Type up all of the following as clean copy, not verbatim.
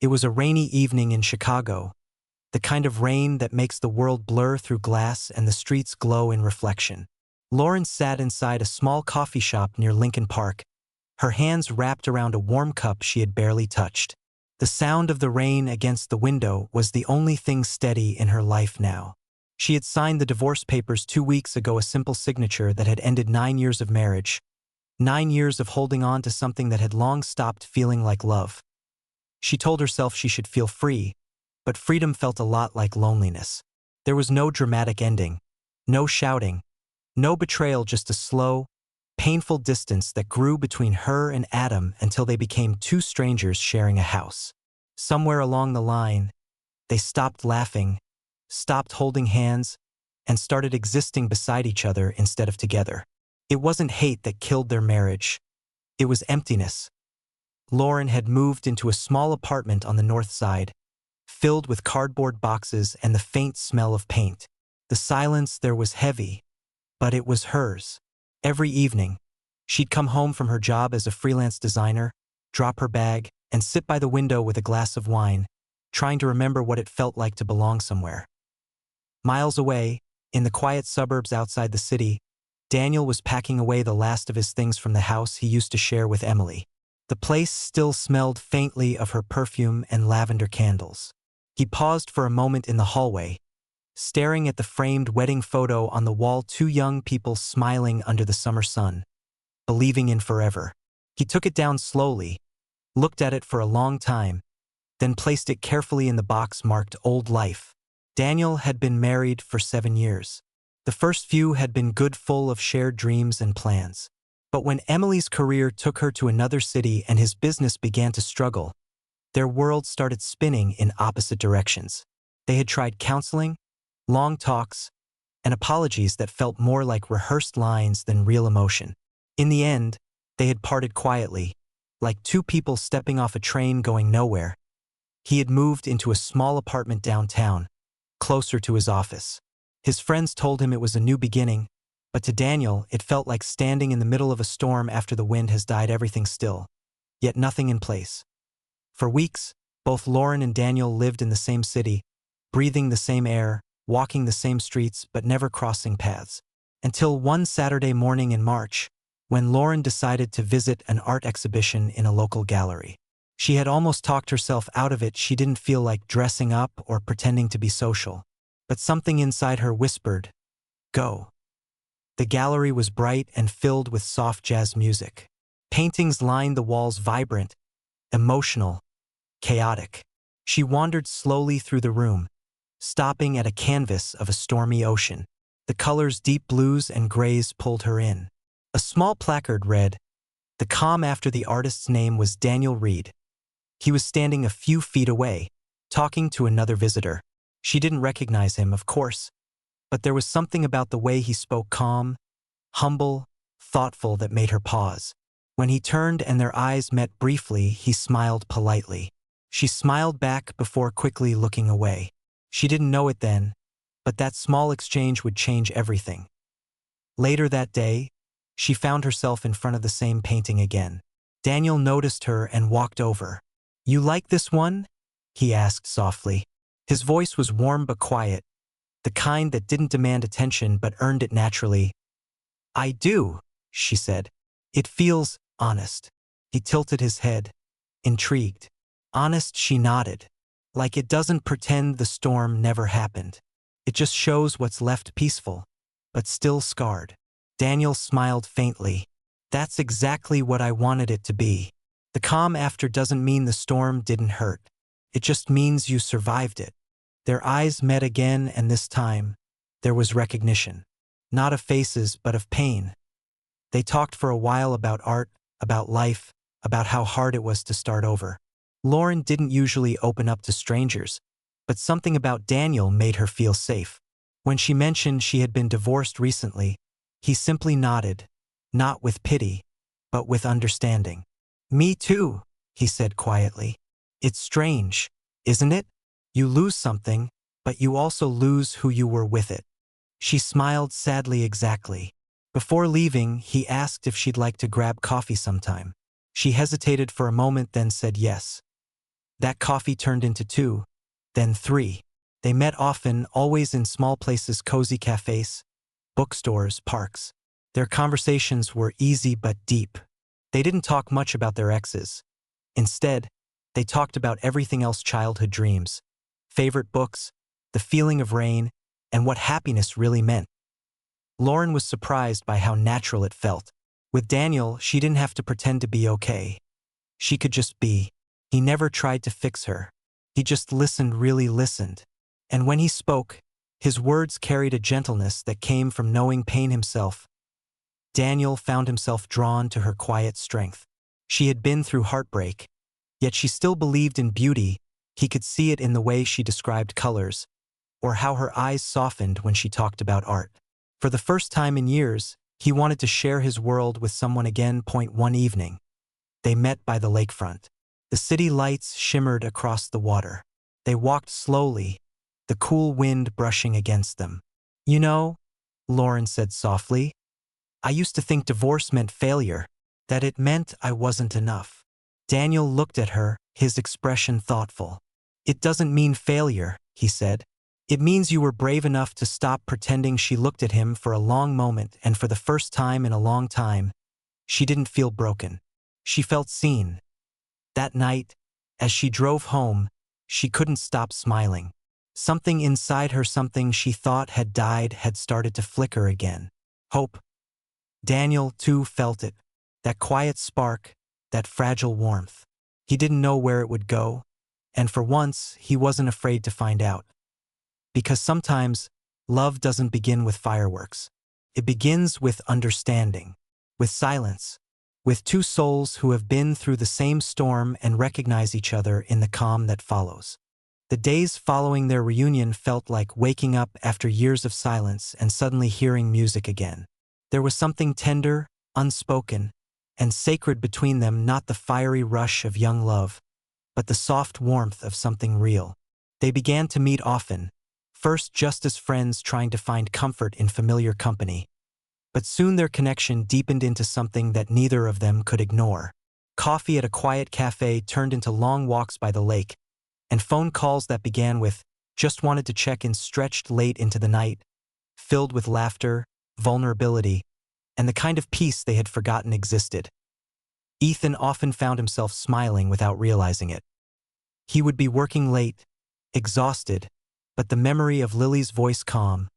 It was a rainy evening in Chicago, the kind of rain that makes the world blur through glass and the streets glow in reflection. Lauren sat inside a small coffee shop near Lincoln Park, her hands wrapped around a warm cup she had barely touched. The sound of the rain against the window was the only thing steady in her life now. She had signed the divorce papers 2 weeks ago, a simple signature that had ended 9 years of marriage, 9 years of holding on to something that had long stopped feeling like love. She told herself she should feel free, but freedom felt a lot like loneliness. There was no dramatic ending, no shouting, no betrayal, just a slow, painful distance that grew between her and Adam until they became two strangers sharing a house. Somewhere along the line, they stopped laughing, stopped holding hands, and started existing beside each other instead of together. It wasn't hate that killed their marriage. It was emptiness. Lauren had moved into a small apartment on the north side, filled with cardboard boxes and the faint smell of paint. The silence there was heavy, but it was hers. Every evening, she'd come home from her job as a freelance designer, drop her bag, and sit by the window with a glass of wine, trying to remember what it felt like to belong somewhere. Miles away, in the quiet suburbs outside the city, Daniel was packing away the last of his things from the house he used to share with Emily. The place still smelled faintly of her perfume and lavender candles. He paused for a moment in the hallway, staring at the framed wedding photo on the wall, two young people smiling under the summer sun, believing in forever. He took it down slowly, looked at it for a long time, then placed it carefully in the box marked Old Life. Daniel had been married for 7 years. The first few had been good, full of shared dreams and plans. But when Emily's career took her to another city and his business began to struggle, their worlds started spinning in opposite directions. They had tried counseling, long talks, and apologies that felt more like rehearsed lines than real emotion. In the end, they had parted quietly, like two people stepping off a train going nowhere. He had moved into a small apartment downtown, closer to his office. His friends told him it was a new beginning, but to Daniel, it felt like standing in the middle of a storm after the wind has died, everything still, yet nothing in place. For weeks, both Lauren and Daniel lived in the same city, breathing the same air, walking the same streets, but never crossing paths. Until one Saturday morning in March, when Lauren decided to visit an art exhibition in a local gallery. She had almost talked herself out of it. She didn't feel like dressing up or pretending to be social. But something inside her whispered, "Go." The gallery was bright and filled with soft jazz music. Paintings lined the walls, vibrant, emotional, chaotic. She wandered slowly through the room, stopping at a canvas of a stormy ocean. The colors, deep blues and grays, pulled her in. A small placard read, "The calm," after the artist's name was Daniel Reed. He was standing a few feet away, talking to another visitor. She didn't recognize him, of course, but there was something about the way he spoke, calm, humble, thoughtful, that made her pause. When he turned and their eyes met briefly, he smiled politely. She smiled back before quickly looking away. She didn't know it then, but that small exchange would change everything. Later that day, she found herself in front of the same painting again. Daniel noticed her and walked over. "You like this one?" he asked softly. His voice was warm but quiet, the kind that didn't demand attention but earned it naturally. "I do," she said. "It feels honest." He tilted his head, intrigued. "Honest?" She nodded. "Like it doesn't pretend the storm never happened. It just shows what's left, peaceful, but still scarred." Daniel smiled faintly. "That's exactly what I wanted it to be. The calm after doesn't mean the storm didn't hurt. It just means you survived it." Their eyes met again, and this time, there was recognition. Not of faces, but of pain. They talked for a while about art, about life, about how hard it was to start over. Lauren didn't usually open up to strangers, but something about Daniel made her feel safe. When she mentioned she had been divorced recently, he simply nodded, not with pity, but with understanding. "Me too," he said quietly. "It's strange, isn't it? You lose something, but you also lose who you were with it." She smiled sadly. "Exactly." Before leaving, he asked if she'd like to grab coffee sometime. She hesitated for a moment, then said yes. That coffee turned into 2, then 3. They met often, always in small places, cozy cafes, bookstores, parks. Their conversations were easy but deep. They didn't talk much about their exes. Instead, they talked about everything else: childhood dreams, favorite books, the feeling of rain, and what happiness really meant. Lauren was surprised by how natural it felt. With Daniel, she didn't have to pretend to be okay. She could just be. He never tried to fix her. He just listened, really listened. And when he spoke, his words carried a gentleness that came from knowing pain himself. Daniel found himself drawn to her quiet strength. She had been through heartbreak, yet she still believed in beauty. He could see it in the way she described colors, or how her eyes softened when she talked about art. For the first time in years, he wanted to share his world with someone again. One evening, they met by the lakefront. The city lights shimmered across the water. They walked slowly, the cool wind brushing against them. "You know," Lauren said softly, "I used to think divorce meant failure, that it meant I wasn't enough." Daniel looked at her, his expression thoughtful. "It doesn't mean failure," he said. "It means you were brave enough to stop pretending." She looked at him for a long moment, and for the first time in a long time, she didn't feel broken. She felt seen. That night, as she drove home, she couldn't stop smiling. Something inside her, something she thought had died, had started to flicker again. Hope. Daniel, too, felt it. That quiet spark, that fragile warmth. He didn't know where it would go, and for once, he wasn't afraid to find out. Because sometimes, love doesn't begin with fireworks. It begins with understanding, with silence, with two souls who have been through the same storm and recognize each other in the calm that follows. The days following their reunion felt like waking up after years of silence and suddenly hearing music again. There was something tender, unspoken, and sacred between them, not the fiery rush of young love, but the soft warmth of something real. They began to meet often, first just as friends trying to find comfort in familiar company. But soon their connection deepened into something that neither of them could ignore. Coffee at a quiet cafe turned into long walks by the lake, and phone calls that began with "just wanted to check in" stretched late into the night, filled with laughter, vulnerability, and the kind of peace they had forgotten existed. Ethan often found himself smiling without realizing it. He would be working late, exhausted, but the memory of Lily's voice, calm,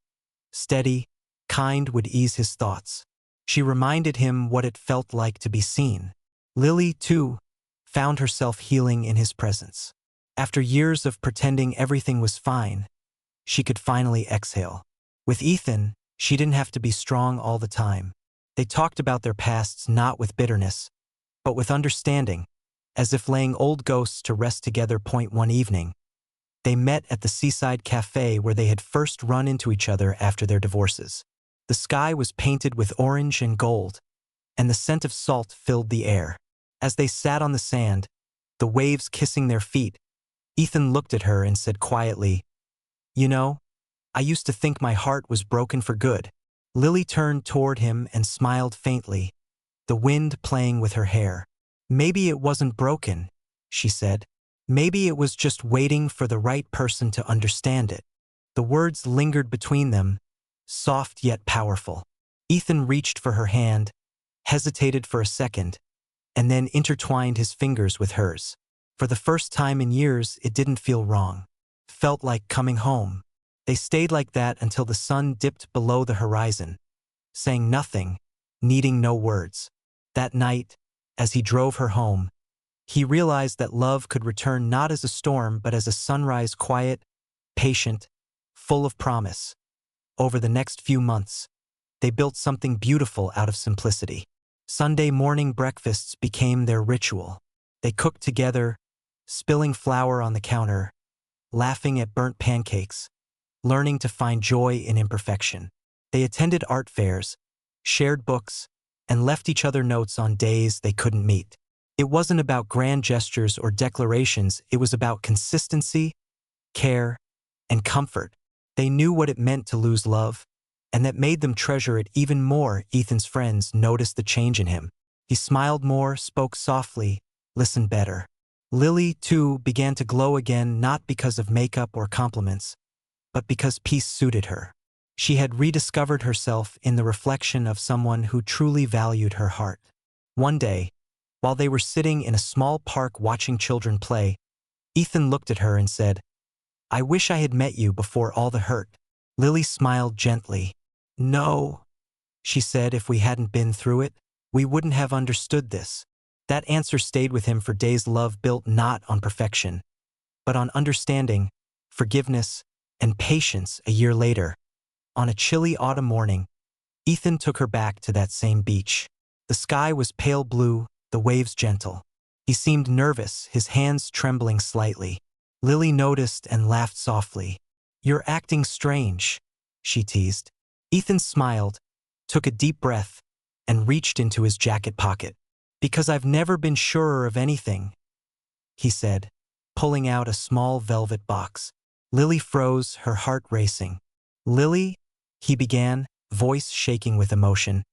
steady, kind, would ease his thoughts. She reminded him what it felt like to be seen. Lily, too, found herself healing in his presence. After years of pretending everything was fine, she could finally exhale. With Ethan, she didn't have to be strong all the time. They talked about their pasts not with bitterness, but with understanding, as if laying old ghosts to rest together. One evening, they met at the seaside cafe where they had first run into each other after their divorces. The sky was painted with orange and gold, and the scent of salt filled the air. As they sat on the sand, the waves kissing their feet, Ethan looked at her and said quietly, "You know, I used to think my heart was broken for good." Lily turned toward him and smiled faintly, the wind playing with her hair. "Maybe it wasn't broken," she said. "Maybe it was just waiting for the right person to understand it." The words lingered between them, soft yet powerful. Ethan reached for her hand, hesitated for a second, and then intertwined his fingers with hers. For the first time in years, it didn't feel wrong. Felt like coming home. They stayed like that until the sun dipped below the horizon, saying nothing, needing no words. That night, as he drove her home, he realized that love could return not as a storm but as a sunrise, quiet, patient, full of promise. Over the next few months, they built something beautiful out of simplicity. Sunday morning breakfasts became their ritual. They cooked together, spilling flour on the counter, laughing at burnt pancakes, learning to find joy in imperfection. They attended art fairs, shared books, and left each other notes on days they couldn't meet. It wasn't about grand gestures or declarations, it was about consistency, care, and comfort. They knew what it meant to lose love, and that made them treasure it even more. Ethan's friends noticed the change in him. He smiled more, spoke softly, listened better. Lily, too, began to glow again, not because of makeup or compliments, but because peace suited her. She had rediscovered herself in the reflection of someone who truly valued her heart. One day, while they were sitting in a small park watching children play, Ethan looked at her and said, "I wish I had met you before all the hurt." Lily smiled gently. "No," she said, "if we hadn't been through it, we wouldn't have understood this." That answer stayed with him for days. Love built not on perfection, but on understanding, forgiveness, and patience. A year later, on a chilly autumn morning, Ethan took her back to that same beach. The sky was pale blue, the waves gentle. He seemed nervous, his hands trembling slightly. Lily noticed and laughed softly. "You're acting strange," she teased. Ethan smiled, took a deep breath, and reached into his jacket pocket. "Because I've never been surer of anything," he said, pulling out a small velvet box. Lily froze, her heart racing. "Lily," he began, voice shaking with emotion,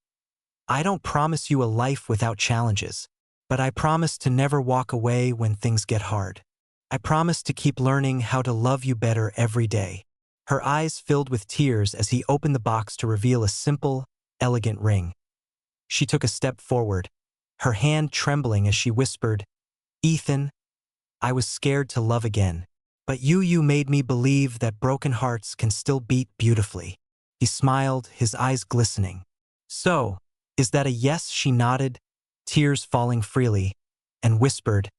"I don't promise you a life without challenges, but I promise to never walk away when things get hard. I promise to keep learning how to love you better every day." Her eyes filled with tears as he opened the box to reveal a simple, elegant ring. She took a step forward, her hand trembling as she whispered, "Ethan, I was scared to love again, but you made me believe that broken hearts can still beat beautifully." He smiled, his eyes glistening. "So, is that a yes?" She nodded, tears falling freely, and whispered,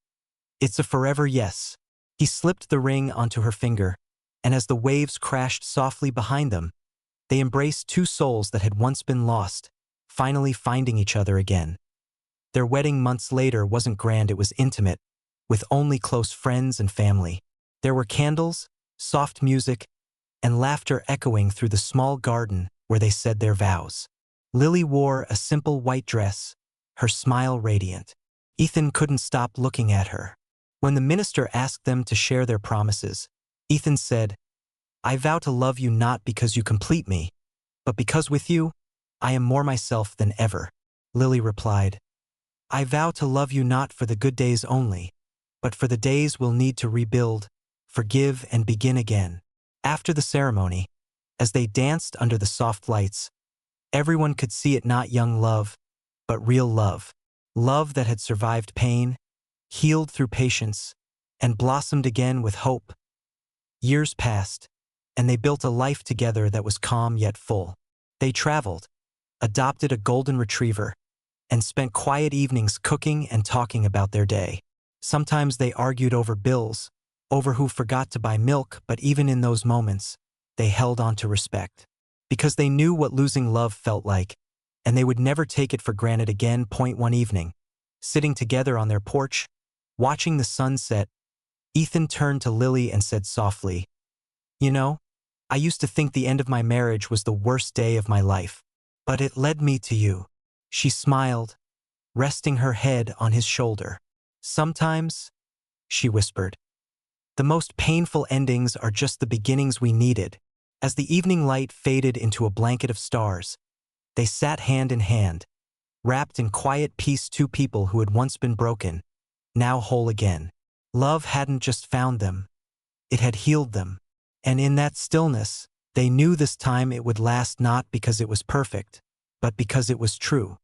"It's a forever yes." He slipped the ring onto her finger, and as the waves crashed softly behind them, they embraced two souls that had once been lost, finally finding each other again. Their wedding months later wasn't grand, it was intimate, with only close friends and family. There were candles, soft music, and laughter echoing through the small garden where they said their vows. Lily wore a simple white dress, her smile radiant. Ethan couldn't stop looking at her. When the minister asked them to share their promises, Ethan said, "I vow to love you not because you complete me, but because with you, I am more myself than ever." Lily replied, "I vow to love you not for the good days only, but for the days we'll need to rebuild, forgive, and begin again." After the ceremony, as they danced under the soft lights, everyone could see it, not young love, but real love. Love that had survived pain, healed through patience, and blossomed again with hope. Years passed, and they built a life together that was calm yet full. They traveled, adopted a golden retriever, and spent quiet evenings cooking and talking about their day. Sometimes they argued over bills, over who forgot to buy milk, but even in those moments, they held on to respect. Because they knew what losing love felt like, and they would never take it for granted again. One evening, sitting together on their porch, watching the sun set, Ethan turned to Lily and said softly, "You know, I used to think the end of my marriage was the worst day of my life, but it led me to you." She smiled, resting her head on his shoulder. "Sometimes," she whispered, "the most painful endings are just the beginnings we needed." As the evening light faded into a blanket of stars, they sat hand in hand, wrapped in quiet peace, two people who had once been broken, now whole again. Love hadn't just found them, it had healed them. And in that stillness, they knew this time it would last, not because it was perfect, but because it was true.